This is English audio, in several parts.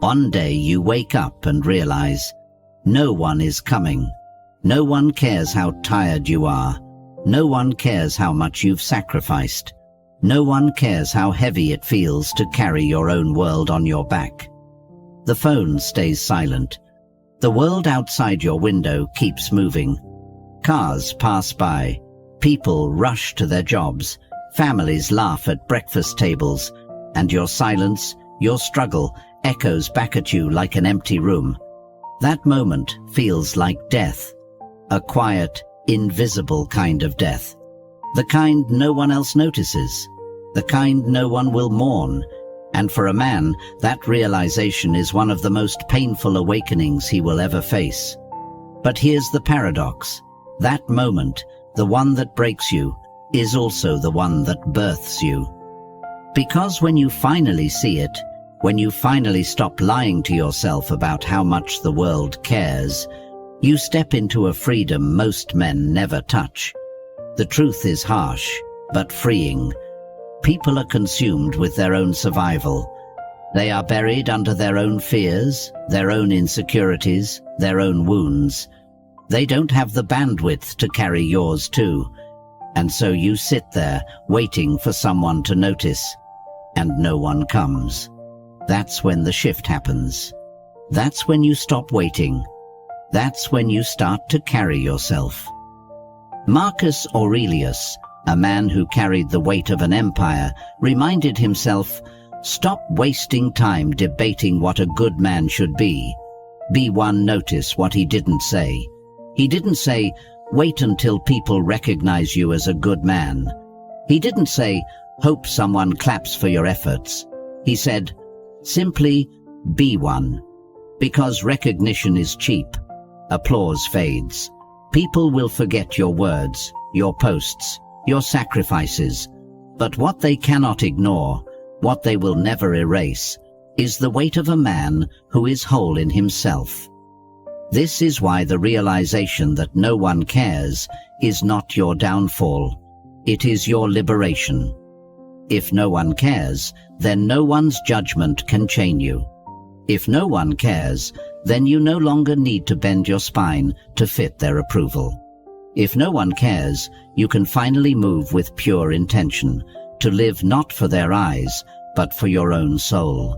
One day you wake up and realize no one is coming. No one cares how tired you are. No one cares how much you've sacrificed. No one cares how heavy it feels to carry your own world on your back. The phone stays silent. The world outside your window keeps moving. Cars pass by. People rush to their jobs. Families laugh at breakfast tables. And your silence, your struggle, echoes back at you like an empty room. That moment feels like death. A quiet, invisible kind of death. The kind no one else notices. The kind no one will mourn. And for a man, that realization is one of the most painful awakenings he will ever face. But here's the paradox. That moment, the one that breaks you, is also the one that births you. Because when you finally see it, when you finally stop lying to yourself about how much the world cares, you step into a freedom most men never touch. The truth is harsh, but freeing. People are consumed with their own survival. They are buried under their own fears, their own insecurities, their own wounds. They don't have the bandwidth to carry yours too. And so you sit there, waiting for someone to notice, and no one comes. That's when the shift happens. That's when you stop waiting. That's when you start to carry yourself. Marcus Aurelius, a man who carried the weight of an empire, reminded himself, "Stop wasting time debating what a good man should be. Be one, notice what he didn't say. He didn't say, wait until people recognize you as a good man. He didn't say, hope someone claps for your efforts. He said, simply be one. Because recognition is cheap. Applause fades. People will forget your words, your posts, your sacrifices. But what they cannot ignore, what they will never erase, is the weight of a man who is whole in himself. This is why the realization that no one cares is not your downfall. It is your liberation. If no one cares, then no one's judgment can chain you. If no one cares, then you no longer need to bend your spine to fit their approval. If no one cares, you can finally move with pure intention, to live not for their eyes, but for your own soul.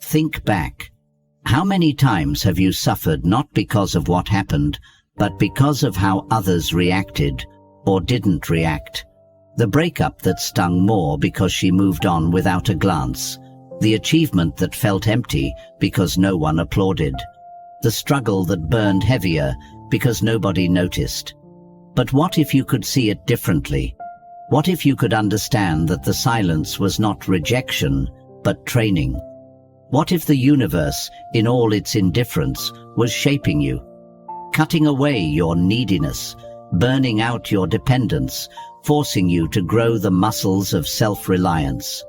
Think back. How many times have you suffered not because of what happened, but because of how others reacted or didn't react? The breakup that stung more because she moved on without a glance. The achievement that felt empty because no one applauded. The struggle that burned heavier because nobody noticed. But what if you could see it differently? What if you could understand that the silence was not rejection, but training? What if the universe, in all its indifference, was shaping you, cutting away your neediness, burning out your dependence, forcing you to grow the muscles of self-reliance?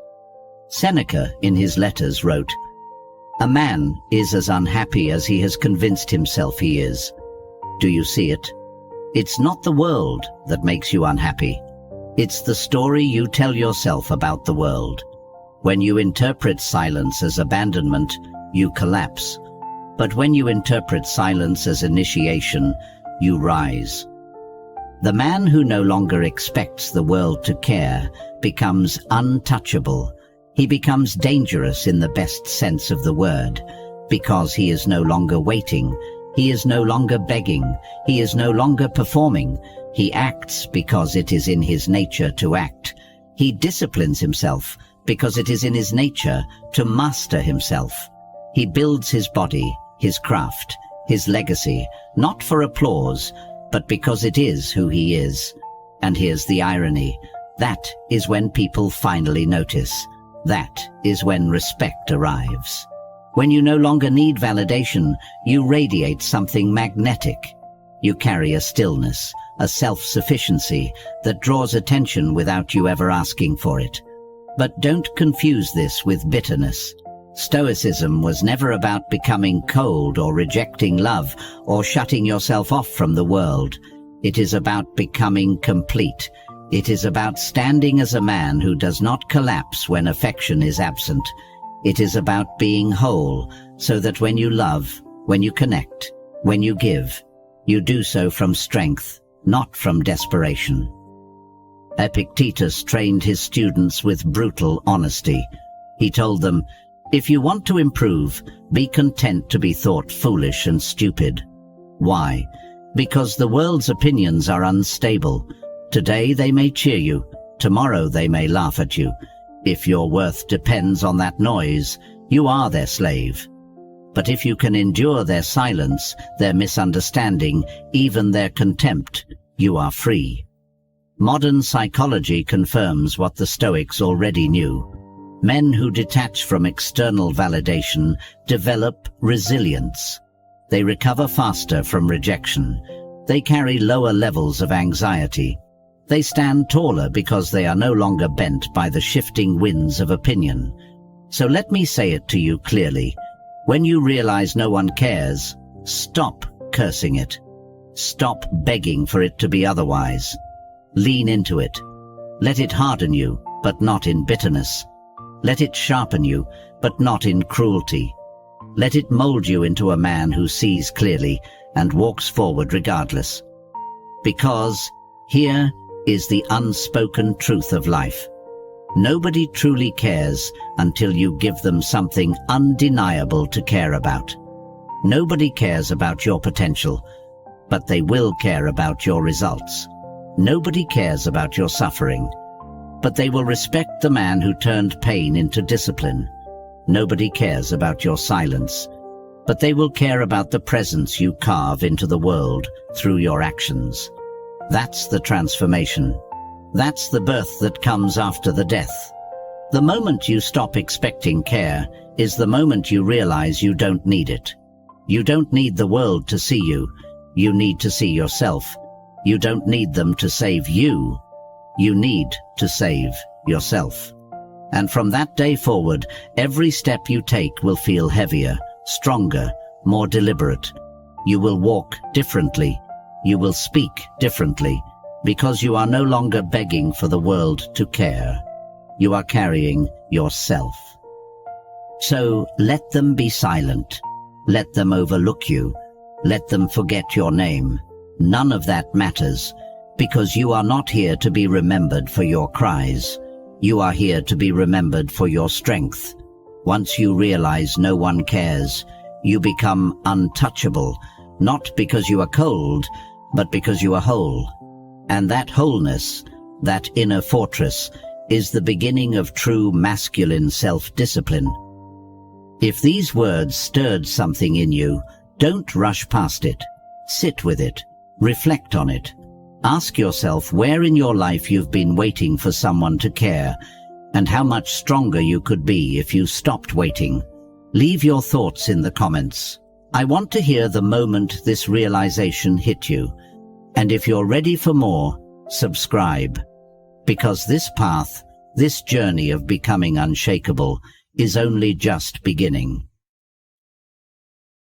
Seneca, in his letters, wrote, "A man is as unhappy as he has convinced himself he is." Do you see it? It's not the world that makes you unhappy. It's the story you tell yourself about the world. When you interpret silence as abandonment, you collapse. But when you interpret silence as initiation, you rise. The man who no longer expects the world to care becomes untouchable. He becomes dangerous in the best sense of the word, because he is no longer waiting, he is no longer begging, he is no longer performing. He acts because it is in his nature to act. He disciplines himself because it is in his nature to master himself. He builds his body, his craft, his legacy, not for applause, but because it is who he is. And here's the irony. That is when people finally notice. That is when respect arrives. When you no longer need validation, you radiate something magnetic. You carry a stillness, a self-sufficiency that draws attention without you ever asking for it. But don't confuse this with bitterness. Stoicism was never about becoming cold or rejecting love or shutting yourself off from the world. It is about becoming complete. It is about standing as a man who does not collapse when affection is absent. It is about being whole, so that when you love, when you connect, when you give, you do so from strength, not from desperation. Epictetus trained his students with brutal honesty. He told them, "If you want to improve, be content to be thought foolish and stupid." Why? Because the world's opinions are unstable. Today they may cheer you, tomorrow they may laugh at you. If your worth depends on that noise, you are their slave. But if you can endure their silence, their misunderstanding, even their contempt, you are free. Modern psychology confirms what the Stoics already knew. Men who detach from external validation develop resilience. They recover faster from rejection. They carry lower levels of anxiety. They stand taller because they are no longer bent by the shifting winds of opinion. So let me say it to you clearly. When you realize no one cares, stop cursing it. Stop begging for it to be otherwise. Lean into it. Let it harden you, but not in bitterness. Let it sharpen you, but not in cruelty. Let it mold you into a man who sees clearly and walks forward regardless. Because here is the unspoken truth of life. Nobody truly cares until you give them something undeniable to care about. Nobody cares about your potential, but they will care about your results. Nobody cares about your suffering, but they will respect the man who turned pain into discipline. Nobody cares about your silence, but they will care about the presence you carve into the world through your actions. That's the transformation. That's the birth that comes after the death. The moment you stop expecting care is the moment you realize you don't need it. You don't need the world to see you. You need to see yourself. You don't need them to save you. You need to save yourself. And from that day forward, every step you take will feel heavier, stronger, more deliberate. You will walk differently. You will speak differently, because you are no longer begging for the world to care. You are carrying yourself. So let them be silent. Let them overlook you. Let them forget your name. None of that matters, because you are not here to be remembered for your cries. You are here to be remembered for your strength. Once you realize no one cares, you become untouchable, not because you are cold, but because you are whole. And that wholeness, that inner fortress, is the beginning of true masculine self-discipline. If these words stirred something in you, don't rush past it. Sit with it. Reflect on it. Ask yourself where in your life you've been waiting for someone to care, and how much stronger you could be if you stopped waiting. Leave your thoughts in the comments. I want to hear the moment this realization hit you. And if you're ready for more, subscribe. Because this path, this journey of becoming unshakable, is only just beginning.